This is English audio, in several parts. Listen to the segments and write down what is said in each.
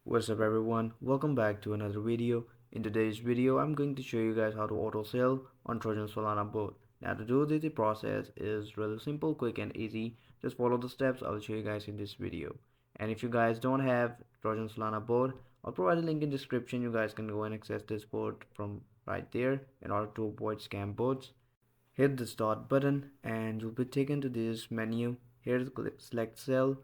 What's up everyone, welcome back to another video. In today's video I'm going to show you guys how to auto sell on Trojan Solana bot. Now to do this, the process is really simple, quick and easy. Just follow the steps I'll show you guys in this video. And if you guys don't have Trojan Solana bot, I'll provide a link in description. You guys can go and access this bot from right there in order to avoid scam bots. Hit the start button and you'll be taken to this menu. Here click select sell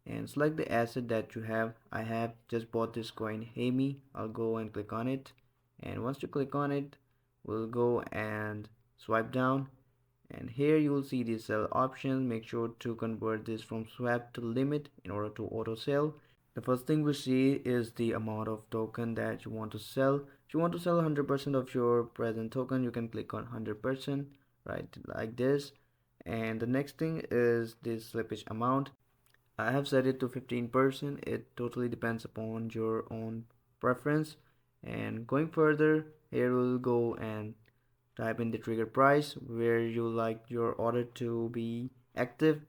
and select the asset that you have. I have just bought this coin Hemi. I'll go and click on it, and once you click on it, we'll go and swipe down, and here you will see the sell option. Make sure to convert this from swap to limit in order to auto sell. The first thing we see is the amount of token that you want to sell. If you want to sell 100% of your present token, you can click on 100%, right, like this. And the next thing is the slippage amount. I have set it to 15%. It totally depends upon your own preference. And going further, here we'll go and type in the trigger price where you like your order to be active.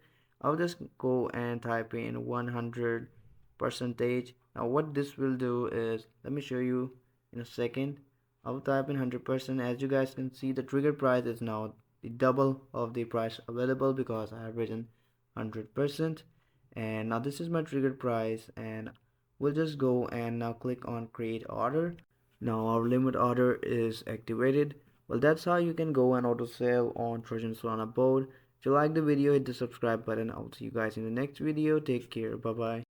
I'll just go and type in 100 percentage. Now what this will do is, let me show you in a second. I'll type in 100%. As you guys can see, the trigger price is now the double of the price available because I have written 100%. And now this is my trigger price, and we'll just go and now click on create order. Now our limit order is activated. Well, that's how you can go and auto sell on Trojan Solana board. If you like the video, hit the subscribe button. I'll see you guys in the next video. Take care. Bye bye.